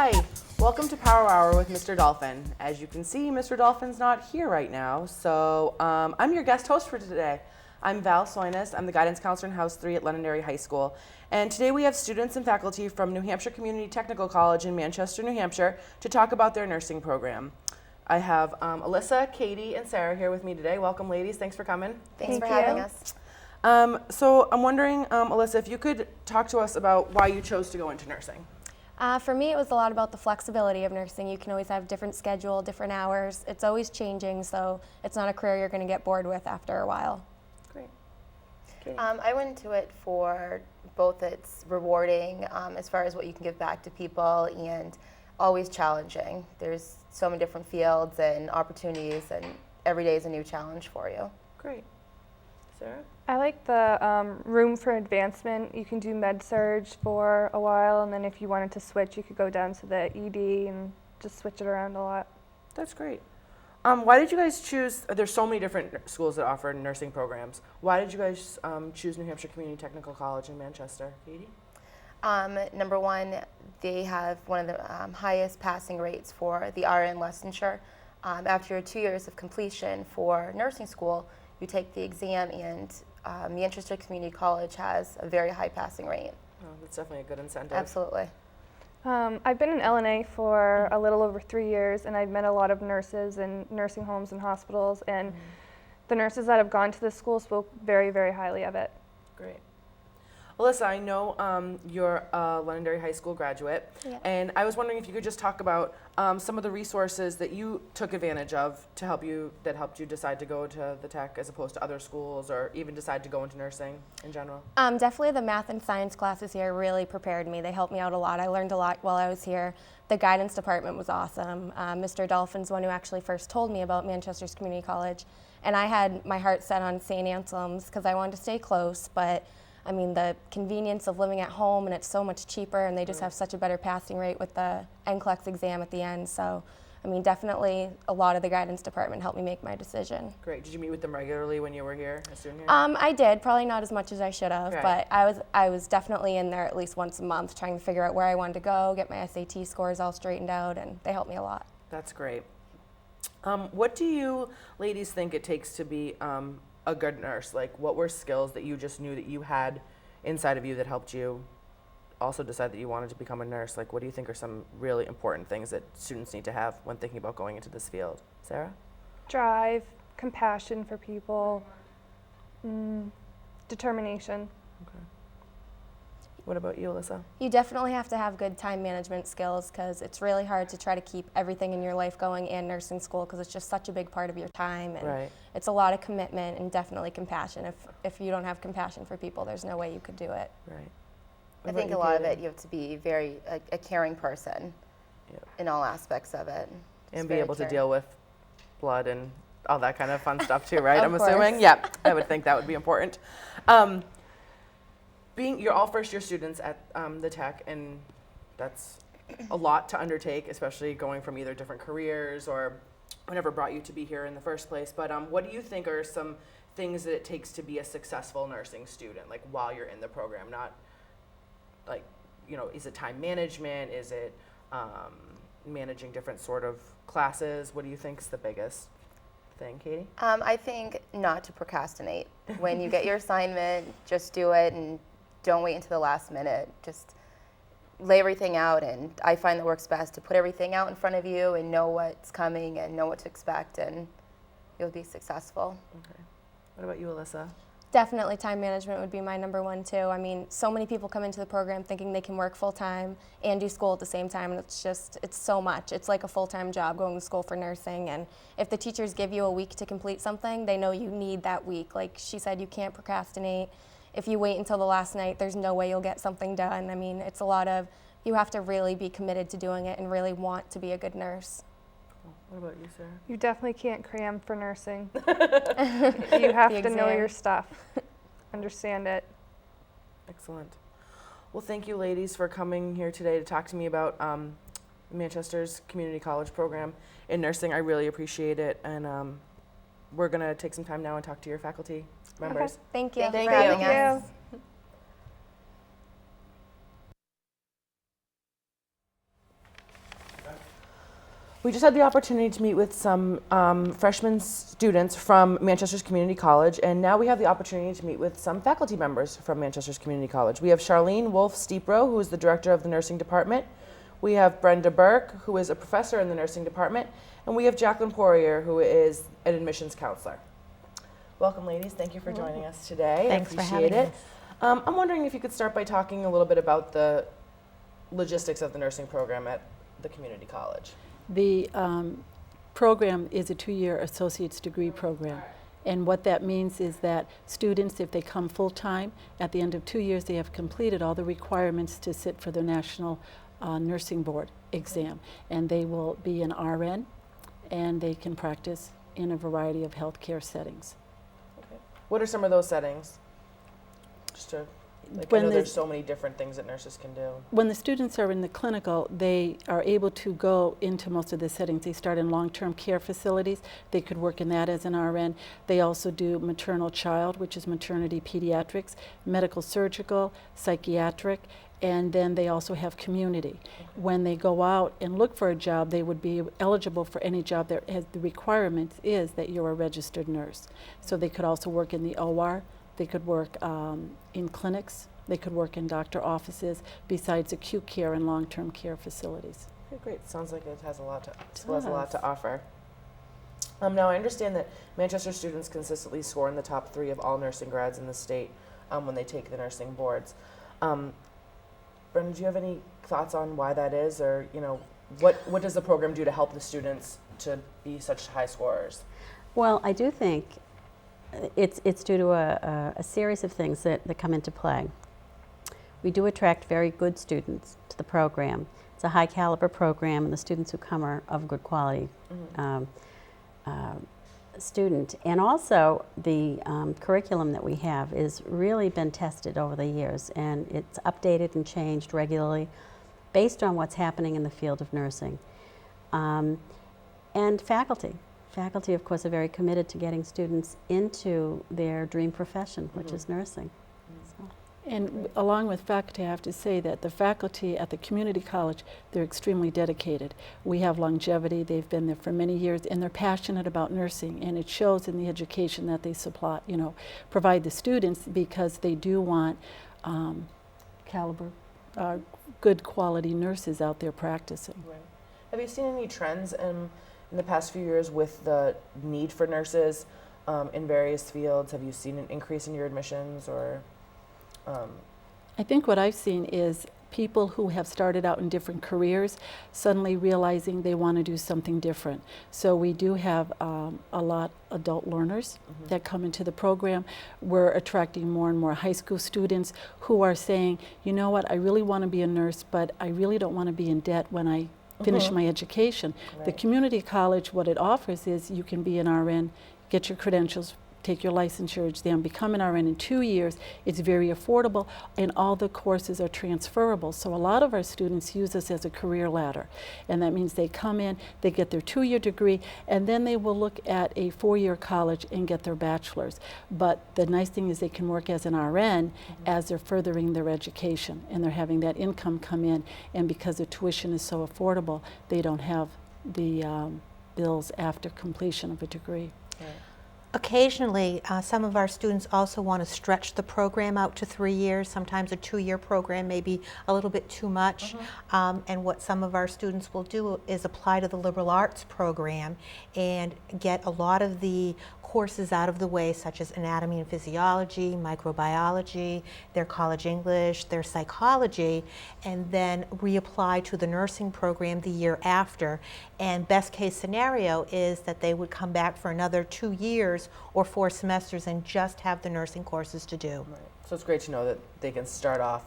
Hi, welcome to Power Hour with Mr. Dolphin. As you can see, Mr. Dolphin's not here right now, so I'm your guest host for today. I'm Val Psoinos. I'm the guidance counselor in House 3 at Londonderry High School. And today we have students and faculty from New Hampshire Community Technical College in Manchester, New Hampshire to talk about their nursing program. I have Alyssa, Katie, and Sarah here with me today. Welcome, ladies. Thanks for coming. Thanks for having us. So I'm wondering, Alyssa, if you could talk to us about why you chose to go into nursing. For me, it was a lot about the flexibility of nursing. You can always have different schedule, different hours. It's always changing, so it's not a career you're going to get bored with after a while. Great. I went into it for both it's rewarding as far as what you can give back to people and always challenging. There's so many different fields and opportunities, and every day is a new challenge for you. Great. Sarah? I like the room for advancement. You can do med-surg for a while, and then if you wanted to switch, you could go down to the ED and just switch it around a lot. That's great. Why did you guys choose, there's so many different schools that offer nursing programs. Why did you guys choose New Hampshire Community Technical College in Manchester? Katie? Number one, they have one of the highest passing rates for the RN licensure. After 2 years of completion for nursing school, you take the exam, and Manchester Community College has a very high passing rate. Oh, that's definitely a good incentive. Absolutely. I've been in LNA for a little over 3 years, and I've met a lot of nurses in nursing homes and hospitals, and the nurses that have gone to this school spoke very, very highly of it. Great. Alyssa, I know you're a Londonderry High School graduate, and I was wondering if you could just talk about some of the resources that you took advantage of to helped you decide to go to the tech as opposed to other schools, or even decide to go into nursing in general. Definitely the math and science classes here really prepared me. They helped me out a lot. I learned a lot while I was here. The guidance department was awesome. Mr. Dolphin's one who actually first told me about Manchester's Community College, and I had my heart set on St. Anselm's because I wanted to stay close, but I mean, the convenience of living at home, and it's so much cheaper, and they just have such a better passing rate with the NCLEX exam at the end. So, I mean, definitely a lot of the guidance department helped me make my decision. Great. Did you meet with them regularly when you were here, a student here? I did, probably not as much as I should have, Right. but I was definitely in there at least once a month trying to figure out where I wanted to go, get my SAT scores all straightened out, and they helped me a lot. That's great. What do you ladies think it takes to be a good nurse? Like, what were skills that you just knew that you had inside of you that helped you also decide that you wanted to become a nurse? Like, what do you think are some really important things that students need to have when thinking about going into this field? Sarah? Drive, compassion for people, determination. Okay. What about you, Alyssa? You definitely have to have good time management skills because it's really hard to try to keep everything in your life going and nursing school because it's just such a big part of your time, and Right. it's a lot of commitment and definitely compassion. If you don't have compassion for people, there's no way you could do it. Right. I think a lot of it, you have to be very a caring person in all aspects of it. And be able to deal with blood and all that kind of fun stuff too, right? I'm Of assuming? course. Yeah, I would think that would be important. You're all first-year students at the tech, and that's a lot to undertake, especially going from either different careers or whatever brought you to be here in the first place. But what do you think are some things that it takes to be a successful nursing student, like while you're in the program? Not like, is it time management? Is it managing different sort of classes? What do you think is the biggest thing, Katie? I think not to procrastinate. When you get your assignment, just do it and don't wait until the last minute. Just lay everything out, and I find that works best to put everything out in front of you and know what's coming and know what to expect, and you'll be successful. Okay. What about you, Alyssa? Definitely time management would be my number one too. I mean, so many people come into the program thinking they can work full time and do school at the same time, and it's so much. It's like a full-time job going to school for nursing, and if the teachers give you a week to complete something, they know you need that week. Like she said, you can't procrastinate. If you wait until the last night, there's no way you'll get something done. I mean, it's a lot of, you have to really be committed to doing it and really want to be a good nurse. What about you, Sarah? You definitely can't cram for nursing. You have to know your stuff, understand it. Excellent. Well, thank you, ladies, for coming here today to talk to me about Manchester's Community College program in nursing. I really appreciate it, and we're going to take some time now and talk to your faculty members. Okay. Thank you. Thank you for having us. We just had the opportunity to meet with some freshman students from Manchester's Community College, and now we have the opportunity to meet with some faculty members from Manchester's Community College. We have Charlene Wolfe-Stepro, who is the director of the nursing department. We have Brenda Burke, who is a professor in the nursing department, and we have Jacqueline Poirier, who is an admissions counselor. Welcome, ladies. Thank you for joining us today. Thanks I for appreciate having it. I'm wondering if you could start by talking a little bit about the logistics of the nursing program at the community college. The program is a 2-year associate's degree program. And what that means is that students, if they come full-time, at the end of 2 years, they have completed all the requirements to sit for the National Nursing Board exam. And they will be an RN, and they can practice in a variety of healthcare settings. Okay. What are some of those settings? Just to, like, I know there's so many different things that nurses can do. When the students are in the clinical, they are able to go into most of the settings. They start in long-term care facilities. They could work in that as an RN. They also do maternal child, which is maternity pediatrics, medical surgical, psychiatric, and then they also have community. Okay. When they go out and look for a job, they would be eligible for any job that has the requirement is that you're a registered nurse. So they could also work in the OR. They could work in clinics. They could work in doctor offices, besides acute care and long-term care facilities. Okay, great. Sounds like it has a lot to offer. Now, I understand that Manchester students consistently score in the top 3 of all nursing grads in the state when they take the nursing boards. Brenda, do you have any thoughts on why that is, or what does the program do to help the students to be such high scorers? Well, I do think it's due to a series of things that come into play. We do attract very good students to the program. It's a high caliber program, and the students who come are of good quality student. And also the curriculum that we have is really been tested over the years, and it's updated and changed regularly based on what's happening in the field of nursing. And faculty. Faculty, of course, are very committed to getting students into their dream profession, which is nursing. So. And along with faculty, I have to say that the faculty at the community college, they're extremely dedicated. We have longevity. They've been there for many years, and they're passionate about nursing, and it shows in the education that they supply, provide the students, because they do want caliber, good quality nurses out there practicing. Right. Have you seen any trends in the past few years with the need for nurses in various fields? Have you seen an increase in your admissions, or? I think what I've seen is people who have started out in different careers suddenly realizing they want to do something different. So we do have a lot of adult learners that come into the program. We're attracting more and more high school students who are saying, you know what, I really want to be a nurse, but I really don't want to be in debt when I finish my education. Right. The community college, what it offers is you can be an RN, get your credentials, take your licensure exam, become an RN in 2 years. It's very affordable, and all the courses are transferable. So a lot of our students use this as a career ladder, and that means they come in, they get their 2-year degree, and then they will look at a 4-year college and get their bachelor's. But the nice thing is they can work as an RN as they're furthering their education, and they're having that income come in, and because the tuition is so affordable, they don't have the bills after completion of a degree. Right. Occasionally, some of our students also want to stretch the program out to 3 years. Sometimes a 2-year program may be a little bit too much. And what some of our students will do is apply to the liberal arts program and get a lot of the courses out of the way, such as anatomy and physiology, microbiology, their college English, their psychology, and then reapply to the nursing program the year after. And best case scenario is that they would come back for another 2 years or 4 semesters and just have the nursing courses to do. Right. So it's great to know that they can start off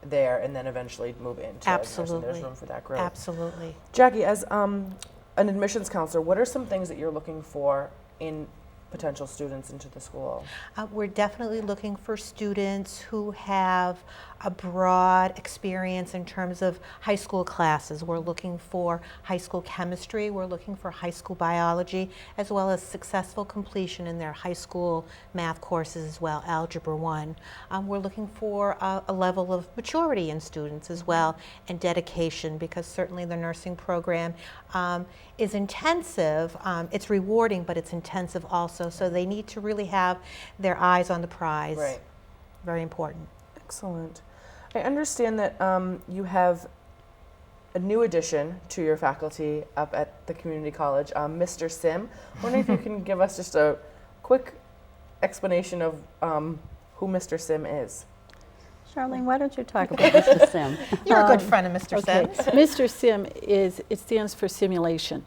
there and then eventually move into nursing. There's room for that growth. Absolutely. Jackie, as an admissions counselor, what are some things that you're looking for in potential students into the school? We're definitely looking for students who have a broad experience in terms of high school classes. We're looking for high school chemistry, we're looking for high school biology, as well as successful completion in their high school math courses as well, Algebra 1. We're looking for a level of maturity in students as well, and dedication, because certainly the nursing program is intensive. It's rewarding, but it's intensive also, so they need to really have their eyes on the prize. Right. Very important. Excellent. I understand that you have a new addition to your faculty up at the community college, Mr. Sim. I wonder if you can give us just a quick explanation of who Mr. Sim is. Charlene, why don't you talk about Mr. Sim? You're a good friend of Mr. Okay, Sims. Mr. Sim it stands for simulation.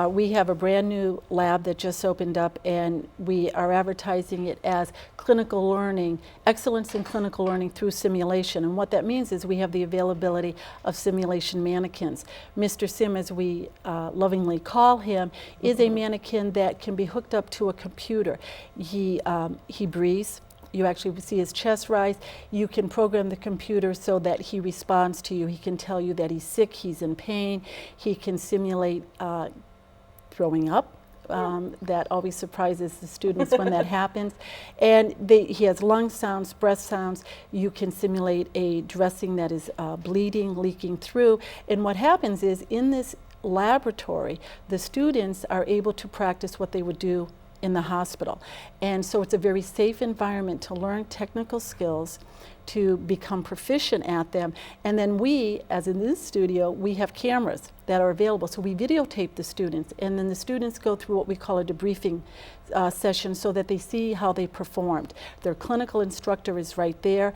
We have a brand new lab that just opened up, and we are advertising it as clinical learning, excellence in clinical learning through simulation. And what that means is we have the availability of simulation mannequins. Mr. Sim, as we lovingly call him, is a mannequin that can be hooked up to a computer. He breathes. You actually see his chest rise. You can program the computer so that he responds to you. He can tell you that he's sick, he's in pain. He can simulate throwing up. That always surprises the students when that happens. And he has lung sounds, breath sounds. You can simulate a dressing that is bleeding, leaking through. And what happens is, in this laboratory, the students are able to practice what they would do in the hospital. And so it's a very safe environment to learn technical skills, to become proficient at them. And then we, as in this studio, we have cameras that are available. So we videotape the students, and then the students go through what we call a debriefing session so that they see how they performed. Their clinical instructor is right there.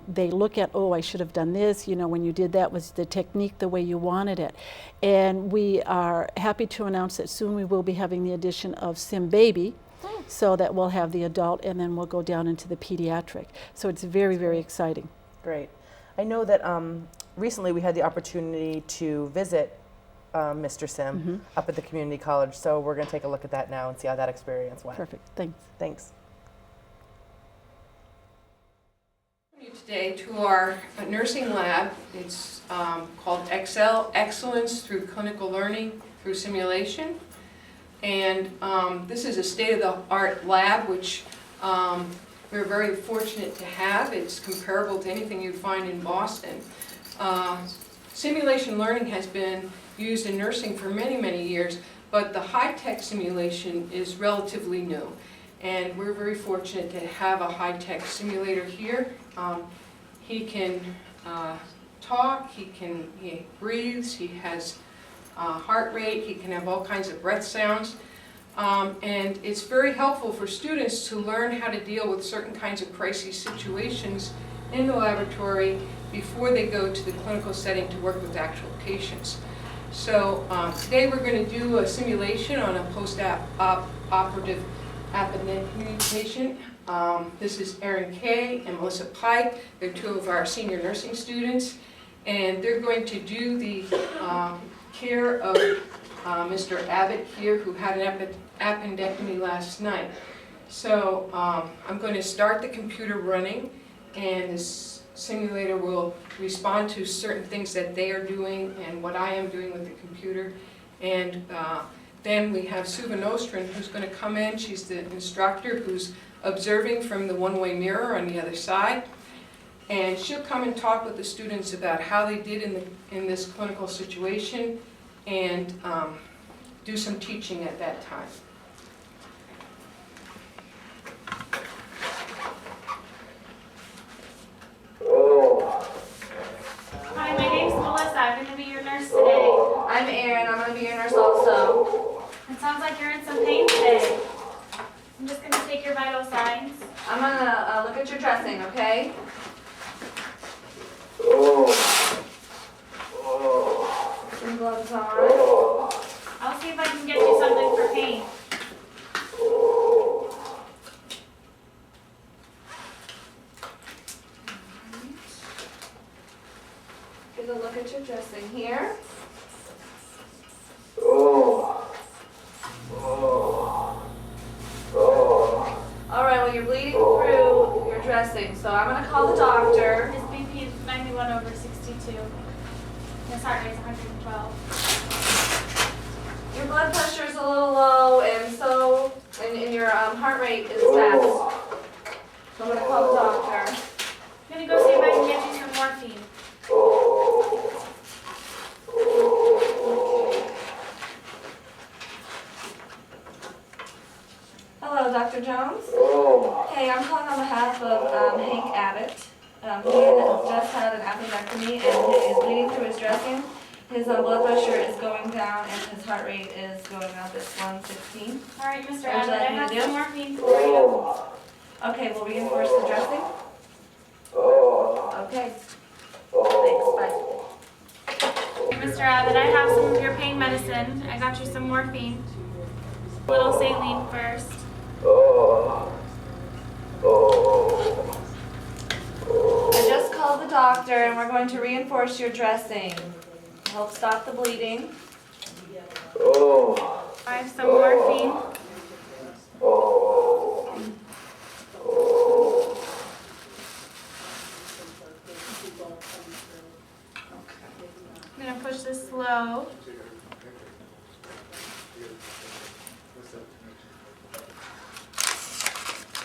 They look at, oh, I should have done this. You know, when you did that, was the technique the way you wanted it? And we are happy to announce that soon we will be having the addition of Sim Baby, so that we'll have the adult, and then we'll go down into the pediatric. So it's very, very exciting. Great. I know that recently we had the opportunity to visit Mr. Sim up at the community college, so we're going to take a look at that now and see how that experience went. Perfect. Thanks. Thanks. Today to our nursing lab. It's called Excel, Excellence Through Clinical Learning Through Simulation. And this is a state-of-the-art lab, which we're very fortunate to have. It's comparable to anything you'd find in Boston. Simulation learning has been used in nursing for many, many years, but the high-tech simulation is relatively new. And we're very fortunate to have a high-tech simulator here. He can talk, he breathes, he has heart rate, he can have all kinds of breath sounds. And it's very helpful for students to learn how to deal with certain kinds of crisis situations in the laboratory before they go to the clinical setting to work with actual patients. So today we're going to do a simulation on a post-operative appendectomy patient. This is Erin Kay and Melissa Pike. They're two of our senior nursing students, and they're going to do the care of Mr. Abbott here, who had an appendectomy last night. So I'm going to start the computer running, and this simulator will respond to certain things that they are doing and what I am doing with the computer. And then we have Suva Nostrin, who's going to come in. She's the instructor who's observing from the one-way mirror on the other side. And she'll come and talk with the students about how they did in this clinical situation, and do some teaching at that time. Hi, my name's Melissa. I'm going to be your nurse today. I'm Erin. I'm going to be your nurse also. It sounds like you're in some pain today. I'm just going to take your vital signs. I'm going to look at your dressing, okay? Some gloves on. I'll see if I can get you something for pain. Get a look at your dressing here. rate is fast. So I'm gonna call the doctor. I'm gonna go see if I can get you some morphine. Hello, Dr. Jones. Hey, I'm calling on behalf of Hank Abbott. He has just had an appendectomy and is bleeding through his dressing. His blood pressure is going down and his heart rate is going up. It's 116. All right, Mr. What would you Abbott, I like me have to do? some morphine for you. Okay, we'll reinforce the dressing. Okay. Thanks, bye. Mr. Abbott, I have some of your pain medicine. I got you some morphine. Little saline first. I just called the doctor and we're going to reinforce your dressing. Help stop the bleeding. I have some morphine. I'm gonna push this slow.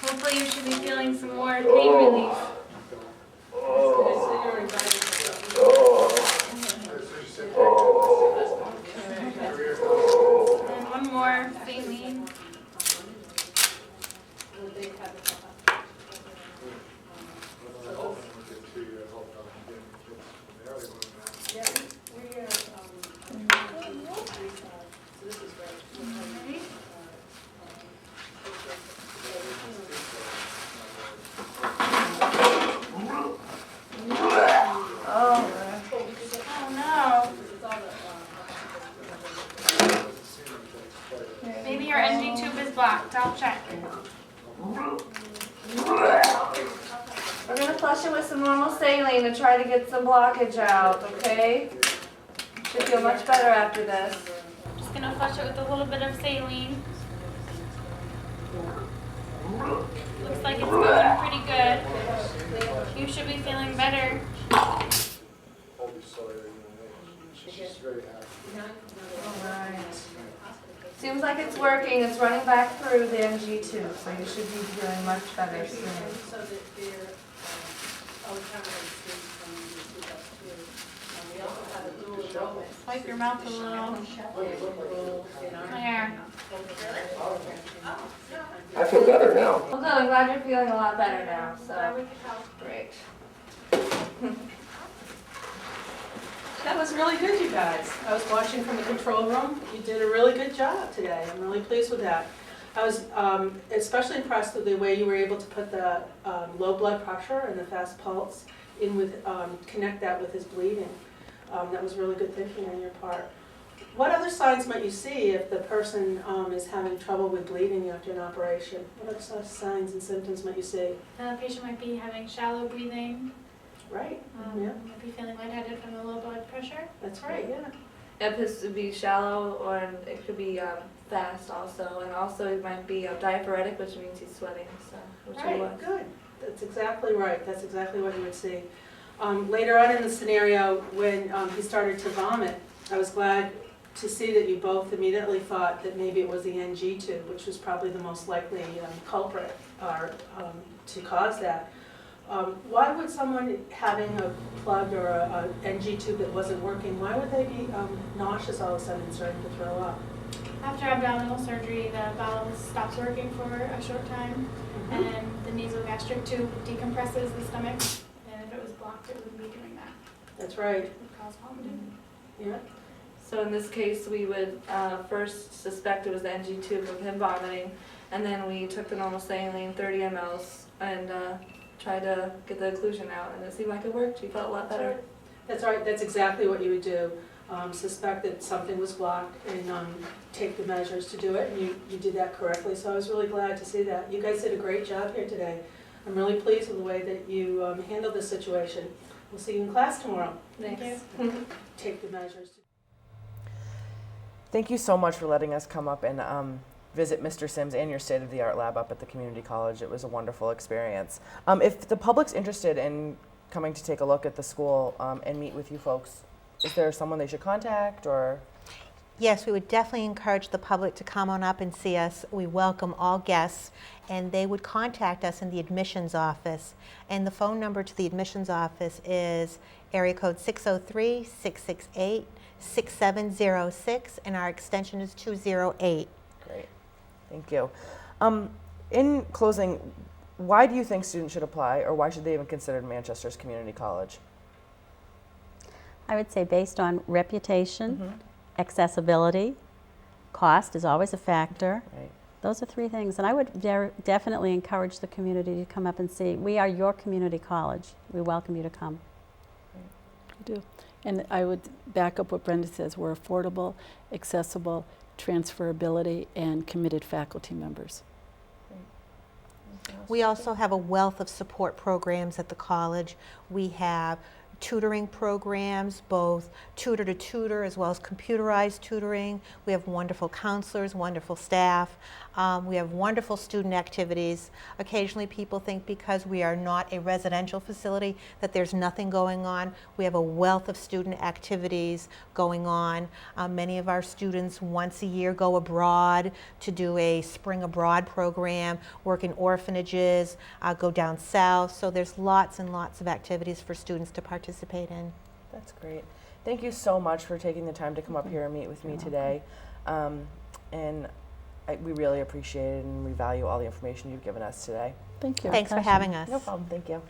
Hopefully you should be feeling some more pain relief. And one more saline. Oh no. Maybe your NG tube is blocked. I'll check. We're gonna flush it with some normal saline to try to get some blockage out, okay? Should feel much better after this. Just gonna flush it with a little bit of saline. Looks like it's going pretty good. You should be feeling better. Seems like it's working. It's running back through the MG tube, so you should be feeling much better soon. Wipe your mouth a little. There. I feel better now. Well, good. I'm glad you're feeling a lot better now. Glad So we could help. great. That was really good, you guys. I was watching from the control room. You did a really good job today. I'm really pleased with that. I was especially impressed with the way you were able to put the low blood pressure and the fast pulse in with, connect that with his bleeding. That was really good thinking on your part. What other signs might you see if the person is having trouble with bleeding after an operation? What other sort of signs and symptoms might you see? The patient might be having shallow breathing. Right? Yeah, Might be feeling lightheaded from the low blood pressure. that's right, yeah. Yep, this would be shallow, or it could be fast also, and also it might be diaphoretic, which means he's sweating. So, which he was. Right, good. That's exactly right. That's exactly what you would see. Later on in the scenario, when he started to vomit, I was glad to see that you both immediately thought that maybe it was the NG tube, which was probably the most likely culprit or, to cause that. Why would someone having a plugged or a NG tube that wasn't working, why would they be nauseous all of a sudden and starting to throw up? After abdominal surgery, the bowel stops working for a short time, and the nasogastric tube decompresses the stomach. And if it was blocked, it wouldn't be doing that. That's right. It would cause vomiting. Yeah. So in this case, we would first suspect it was the NG tube of him vomiting, and then we took the normal saline, 30 mLs, and tried to get the occlusion out, and it seemed like it worked. He felt a lot better. That's right. That's exactly what you would do. Suspect that something was blocked and take the measures to do it, and you did that correctly. So I was really glad to see that. You guys did a great job here today. I'm really pleased with the way that you handled this situation. We'll see you in class tomorrow. Thanks. Take the measures. Thank you so much for letting us come up and visit Mr. Sims and your state-of-the-art lab up at the community college. It was a wonderful experience. If the public's interested in coming to take a look at the school and meet with you folks, is there someone they should contact or? Yes, we would definitely encourage the public to come on up and see us. We welcome all guests, and they would contact us in the admissions office. And the phone number to the admissions office is area code 603-668-6706, and our extension is 208. Great, thank you. In closing, why do you think students should apply, or why should they even consider Manchester's community college? I would say based on reputation, accessibility, cost is always a factor. Right. Those are three things. And I would definitely encourage the community to come up and see. We are your community college. We welcome you to come. We do. And I would back up what Brenda says. We're affordable, accessible, transferability, and committed faculty members. We also have a wealth of support programs at the college. We have tutoring programs, both tutor to tutor as well as computerized tutoring. We have wonderful counselors, wonderful staff. We have wonderful student activities. Occasionally people think because we are not a residential facility that there's nothing going on. We have a wealth of student activities going on. Many of our students once a year go abroad to do a spring abroad program, work in orphanages, go down south. So there's lots and lots of activities for students to participate in. That's great. Thank you so much for taking the time to come up here and meet with me today. And we really appreciate it, and we value all the information you've given us today. Thank you. Thanks for having us. No problem. Thank you.